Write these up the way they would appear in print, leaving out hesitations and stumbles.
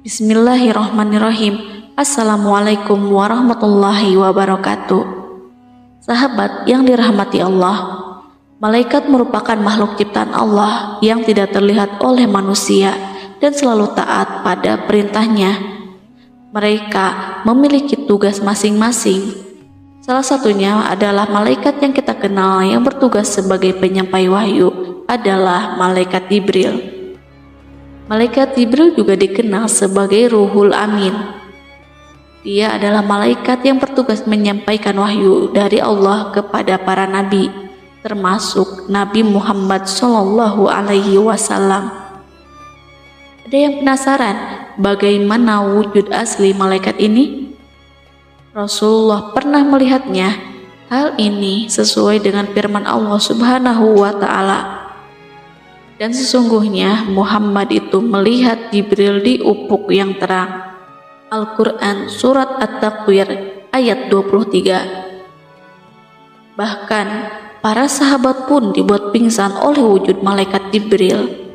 Bismillahirrahmanirrahim. Assalamualaikum warahmatullahi wabarakatuh. Sahabat yang dirahmati Allah, malaikat merupakan makhluk ciptaan Allah yang tidak terlihat oleh manusia dan selalu taat pada perintahnya. Mereka memiliki tugas masing-masing. Salah satunya adalah malaikat yang kita kenal yang bertugas sebagai penyampai wahyu adalah malaikat Jibril. Malaikat Jibril juga dikenal sebagai Ruhul Amin. Dia adalah malaikat yang bertugas menyampaikan wahyu dari Allah kepada para nabi, termasuk Nabi Muhammad Shallallahu Alaihi Wasallam. Ada yang penasaran bagaimana wujud asli malaikat ini? Rasulullah pernah melihatnya. Hal ini sesuai dengan firman Allah Subhanahu wa Ta'ala. Dan sesungguhnya Muhammad itu melihat Jibril di ufuk yang terang. Al-Quran Surat At-Takwir ayat 23. Bahkan para sahabat pun dibuat pingsan oleh wujud malaikat Jibril.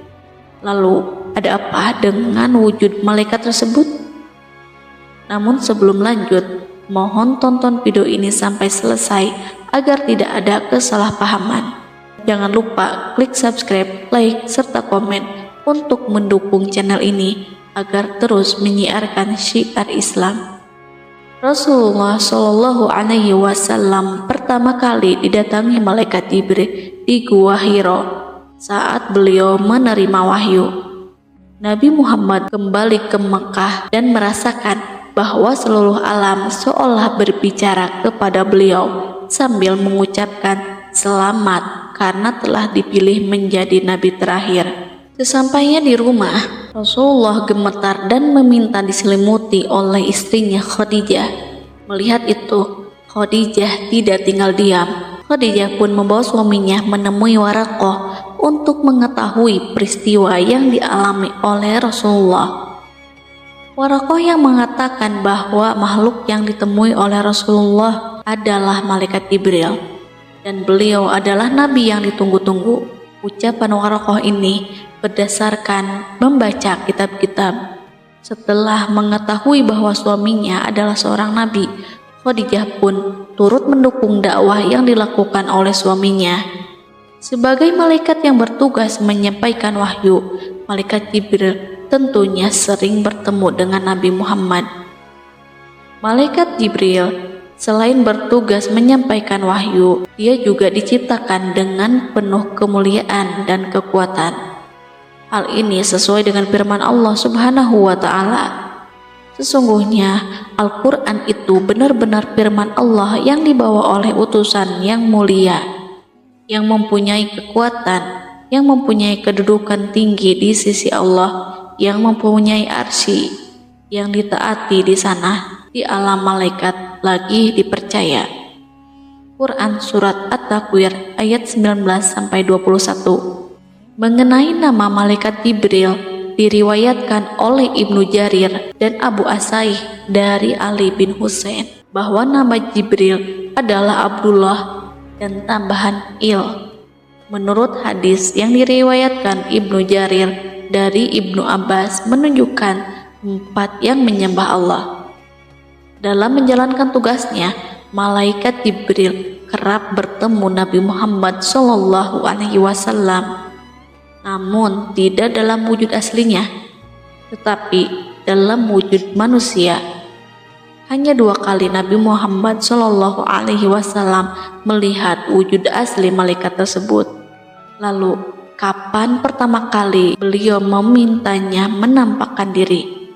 Lalu ada apa dengan wujud malaikat tersebut? Namun sebelum lanjut, mohon tonton video ini sampai selesai agar tidak ada kesalahpahaman. Jangan lupa klik subscribe, like, serta komen untuk mendukung channel ini agar terus menyiarkan syiar Islam. Rasulullah Shallallahu Alaihi Wasallam pertama kali didatangi malaikat Jibril di Gua Hiro saat beliau menerima wahyu. Nabi Muhammad kembali ke Mekah dan merasakan bahwa seluruh alam seolah berbicara kepada beliau sambil mengucapkan selamat karena telah dipilih menjadi nabi terakhir. Sesampainya di rumah, Rasulullah gemetar dan meminta diselimuti oleh istrinya Khadijah. Melihat itu, Khadijah tidak tinggal diam. Khadijah pun membawa suaminya menemui Waraqah untuk mengetahui peristiwa yang dialami oleh Rasulullah. Waraqah yang mengatakan bahwa makhluk yang ditemui oleh Rasulullah adalah malaikat Jibril, dan beliau adalah nabi yang ditunggu-tunggu. Ucapan Waraqah ini berdasarkan membaca kitab-kitab. Setelah mengetahui bahwa suaminya adalah seorang nabi, Khadijah pun turut mendukung dakwah yang dilakukan oleh suaminya. Sebagai malaikat yang bertugas menyampaikan wahyu, malaikat Jibril tentunya sering bertemu dengan Nabi Muhammad. Malaikat Jibril selain bertugas menyampaikan wahyu, dia juga diciptakan dengan penuh kemuliaan dan kekuatan. Hal ini sesuai dengan firman Allah Subhanahu wa Ta'ala. Sesungguhnya Al-Quran itu benar-benar firman Allah yang dibawa oleh utusan yang mulia, yang mempunyai kekuatan, yang mempunyai kedudukan tinggi di sisi Allah, yang mempunyai arsy, yang ditaati di sana, di alam malaikat lagi dipercaya. Quran Surat At-Takwir ayat 19-21. Mengenai nama malaikat Jibril diriwayatkan oleh Ibnu Jarir dan Abu Asaih dari Ali bin Husain bahwa nama Jibril adalah Abdullah dan tambahan il. Menurut hadis yang diriwayatkan Ibnu Jarir dari Ibnu Abbas menunjukkan 4 yang menyembah Allah. Dalam menjalankan tugasnya, malaikat Jibril kerap bertemu Nabi Muhammad Shallallahu Alaihi Wasallam, namun tidak dalam wujud aslinya, tetapi dalam wujud manusia. Hanya 2 kali Nabi Muhammad Shallallahu Alaihi Wasallam melihat wujud asli malaikat tersebut. Lalu, kapan pertama kali beliau memintanya menampakkan diri?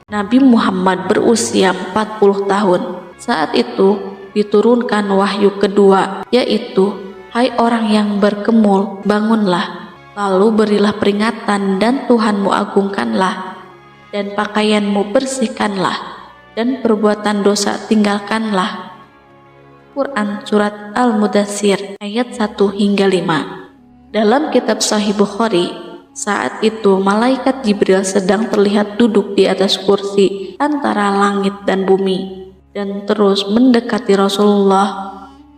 Nabi Muhammad berusia 40 tahun. Saat itu diturunkan wahyu kedua, yaitu, "Hai orang yang berkemul, bangunlah, lalu berilah peringatan dan Tuhanmu agungkanlah, dan pakaianmu bersihkanlah, dan perbuatan dosa tinggalkanlah." Quran Surat Al-Mudaththir ayat 1-5. Dalam kitab Sahih Bukhari, saat itu malaikat Jibril sedang terlihat duduk di atas kursi antara langit dan bumi dan terus mendekati Rasulullah.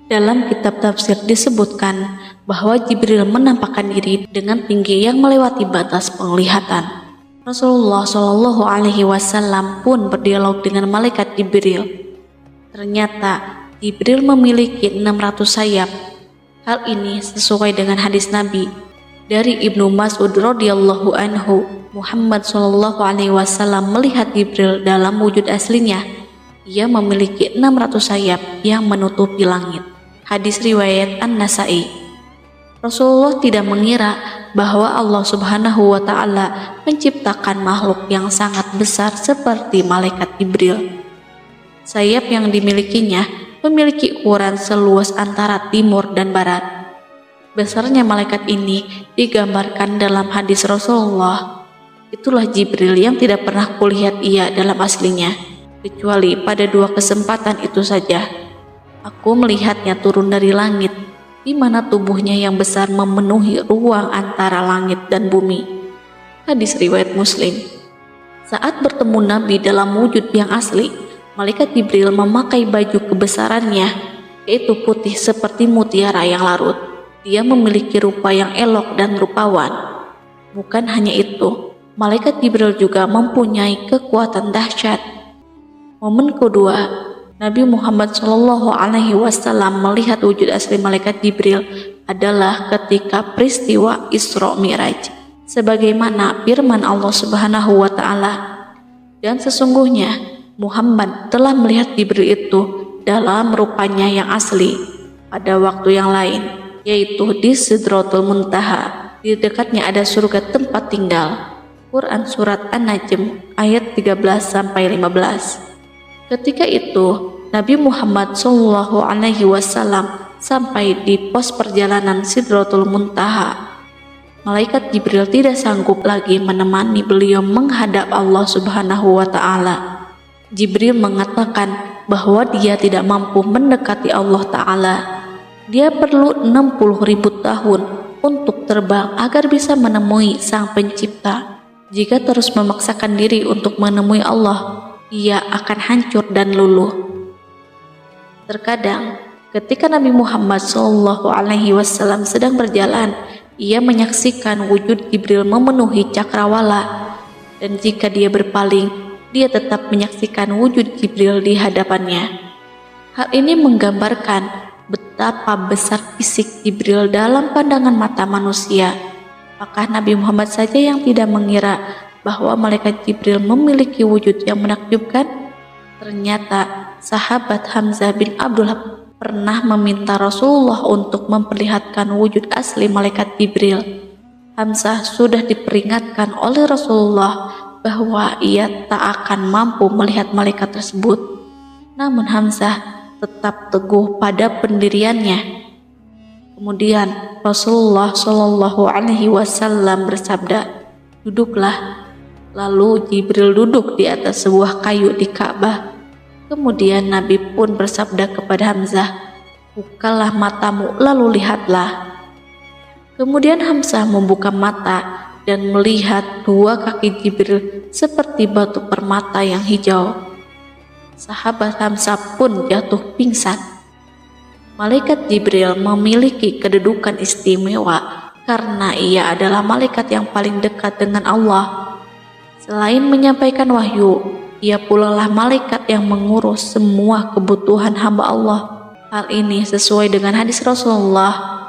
Dalam kitab tafsir disebutkan bahwa Jibril menampakkan diri dengan tinggi yang melewati batas penglihatan. Rasulullah Shallallahu Alaihi Wasallam pun berdialog dengan malaikat Jibril. Ternyata Jibril memiliki 600 sayap. Hal ini sesuai dengan hadis Nabi dari Ibnu Mas'ud radhiyallahu anhu. Muhammad Shallallahu Alaihi Wasallam melihat Jibril dalam wujud aslinya. Ia memiliki 600 sayap yang menutupi langit. Hadis riwayat An-Nasa'i. Rasulullah tidak mengira bahwa Allah Subhanahu wa Ta'ala menciptakan makhluk yang sangat besar seperti malaikat Jibril. Sayap yang dimilikinya memiliki ukuran seluas antara timur dan barat. Besarnya malaikat ini digambarkan dalam hadis Rasulullah. Itulah Jibril yang tidak pernah kulihat ia dalam aslinya, kecuali pada 2 kesempatan itu saja. Aku melihatnya turun dari langit, di mana tubuhnya yang besar memenuhi ruang antara langit dan bumi. Hadis riwayat Muslim. Saat bertemu Nabi dalam wujud yang asli, malaikat Jibril memakai baju kebesarannya, yaitu putih seperti mutiara yang larut. Dia memiliki rupa yang elok dan rupawan. Bukan hanya itu, malaikat Jibril juga mempunyai kekuatan dahsyat. Momen kedua, Nabi Muhammad Shallallahu Alaihi Wasallam melihat wujud asli malaikat Jibril adalah ketika peristiwa Isra Mi'raj, sebagaimana firman Allah Subhanahu wa Ta'ala. Dan sesungguhnya Muhammad telah melihat Jibril itu dalam rupanya yang asli pada waktu yang lain, yaitu di Sidratul Muntaha. Di dekatnya ada surga tempat tinggal. Quran Surat An-Najm ayat 13-15. Ketika itu Nabi Muhammad Shallallahu Alaihi Wasallam sampai di pos perjalanan Sidratul Muntaha. Malaikat Jibril tidak sanggup lagi menemani beliau menghadap Allah Subhanahu wa Ta'ala. Jibril mengatakan bahwa dia tidak mampu mendekati Allah Ta'ala. Dia perlu 60.000 tahun untuk terbang agar bisa menemui Sang Pencipta. Jika terus memaksakan diri untuk menemui Allah, ia akan hancur dan luluh. Terkadang ketika Nabi Muhammad Shallallahu Alaihi Wasallam sedang berjalan, ia menyaksikan wujud Jibril memenuhi cakrawala, dan jika dia berpaling, dia tetap menyaksikan wujud Jibril di hadapannya. Hal ini menggambarkan betapa besar fisik Jibril dalam pandangan mata manusia. Apakah Nabi Muhammad saja yang tidak mengira bahwa malaikat Jibril memiliki wujud yang menakjubkan? Ternyata sahabat Hamzah bin Abdullah pernah meminta Rasulullah untuk memperlihatkan wujud asli malaikat Jibril. Hamzah sudah diperingatkan oleh Rasulullah bahwa ia tak akan mampu melihat malaikat tersebut. Namun Hamzah tetap teguh pada pendiriannya. Kemudian Rasulullah Shallallahu Alaihi Wasallam bersabda, "Duduklah." Lalu Jibril duduk di atas sebuah kayu di Ka'bah. Kemudian Nabi pun bersabda kepada Hamzah, "Bukalah matamu lalu lihatlah." Kemudian Hamzah membuka mata dan melihat 2 kaki Jibril seperti batu permata yang hijau. Sahabat Hamzah pun jatuh pingsan. Malaikat Jibril memiliki kedudukan istimewa karena ia adalah malaikat yang paling dekat dengan Allah. Selain menyampaikan wahyu, ia pula lah malaikat yang mengurus semua kebutuhan hamba Allah. Hal ini sesuai dengan hadis Rasulullah.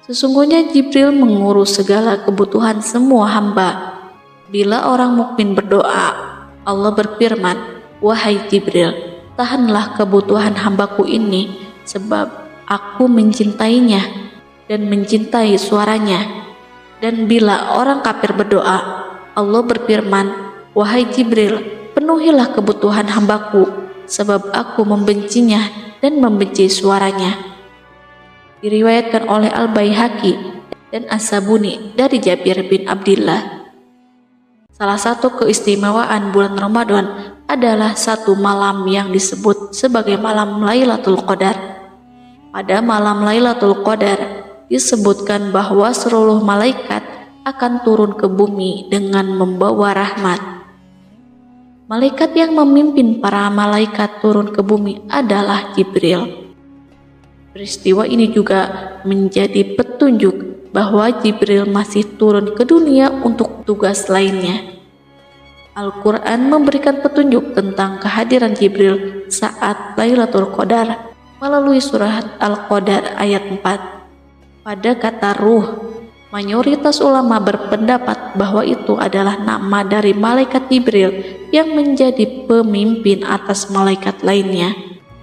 Sesungguhnya Jibril mengurus segala kebutuhan semua hamba. Bila orang mukmin berdoa, Allah berfirman, "Wahai Jibril, tahanlah kebutuhan hambaku ini, sebab aku mencintainya dan mencintai suaranya." Dan bila orang kafir berdoa, Allah berfirman, "Wahai Jibril, penuhilah kebutuhan hambaku, sebab aku membencinya dan membenci suaranya." Diriwayatkan oleh Al-Baihaqi dan As-Sabuni dari Jabir bin Abdillah. Salah satu keistimewaan bulan Ramadan adalah satu malam yang disebut sebagai malam Lailatul Qadar. Pada malam Lailatul Qadar disebutkan bahwa seluruh malaikat akan turun ke bumi dengan membawa rahmat. Malaikat yang memimpin para malaikat turun ke bumi adalah Jibril. Peristiwa ini juga menjadi petunjuk bahwa Jibril masih turun ke dunia untuk tugas lainnya. Al-Quran memberikan petunjuk tentang kehadiran Jibril saat Lailatul Qadar melalui surat Al-Qadar ayat 4. Pada kata ruh, mayoritas ulama berpendapat bahwa itu adalah nama dari malaikat Jibril yang menjadi pemimpin atas malaikat lainnya.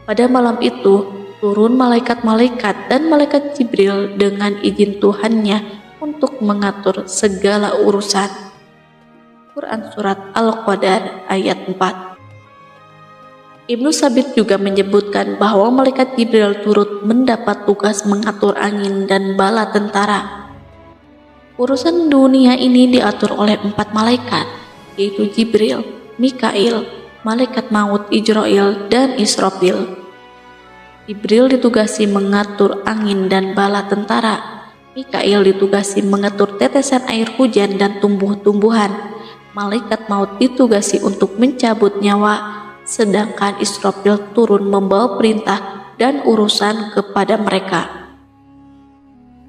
Pada malam itu, turun malaikat-malaikat dan malaikat Jibril dengan izin Tuhannya untuk mengatur segala urusan. Quran Surat Al-Qadar ayat 4. Ibnu Sabit juga menyebutkan bahwa malaikat Jibril turut mendapat tugas mengatur angin dan bala tentara. Urusan dunia ini diatur oleh 4 malaikat, yaitu Jibril, Mikail, malaikat maut Ijrail, dan Israfil. Jibril ditugasi mengatur angin dan bala tentara. Mikail ditugasi mengatur tetesan air hujan dan tumbuh-tumbuhan. Malaikat maut ditugasi untuk mencabut nyawa, sedangkan Israfil turun membawa perintah dan urusan kepada mereka.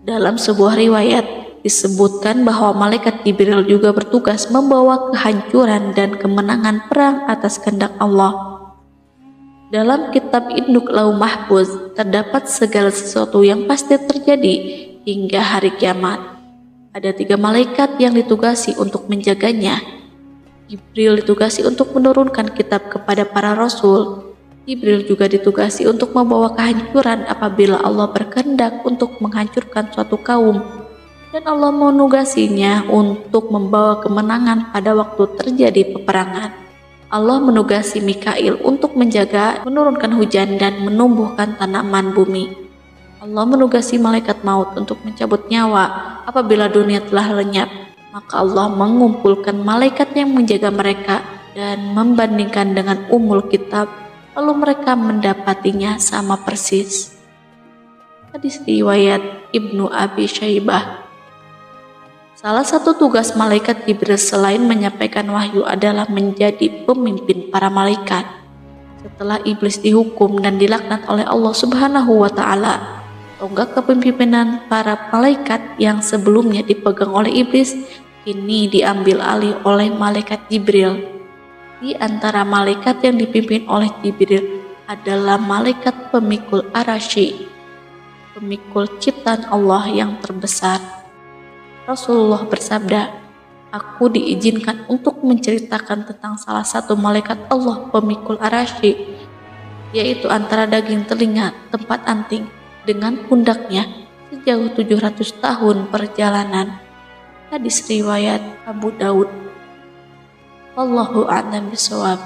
Dalam sebuah riwayat disebutkan bahwa malaikat Jibril juga bertugas membawa kehancuran dan kemenangan perang atas kehendak Allah. Dalam kitab Induk Lauh Mahfuz terdapat segala sesuatu yang pasti terjadi hingga hari kiamat. Ada 3 malaikat yang ditugasi untuk menjaganya. Jibril ditugasi untuk menurunkan kitab kepada para rasul. Jibril juga ditugasi untuk membawa kehancuran apabila Allah berkehendak untuk menghancurkan suatu kaum. Dan Allah menugasinya untuk membawa kemenangan pada waktu terjadi peperangan. Allah menugasi Mikail untuk menjaga, menurunkan hujan dan menumbuhkan tanaman bumi. Allah menugasi malaikat maut untuk mencabut nyawa apabila dunia telah lenyap. Maka Allah mengumpulkan malaikat yang menjaga mereka dan membandingkan dengan kitab, lalu mereka mendapatinya sama persis. Hadis riwayat Ibnu Abi Syaibah. Salah satu tugas malaikat Jibril selain menyampaikan wahyu adalah menjadi pemimpin para malaikat. Setelah iblis dihukum dan dilaknat oleh Allah Subhanahu wa Ta'ala, tonggak kepemimpinan para malaikat yang sebelumnya dipegang oleh iblis kini diambil alih oleh malaikat Jibril. Di antara malaikat yang dipimpin oleh Jibril adalah malaikat pemikul Arasy, pemikul ciptaan Allah yang terbesar. Rasulullah bersabda, "Aku diizinkan untuk menceritakan tentang salah satu malaikat Allah pemikul Arasy, yaitu antara daging telinga tempat anting dengan pundaknya sejauh 700 tahun perjalanan." Hadis riwayat Abu Daud. Wallahu a'lam bishawab.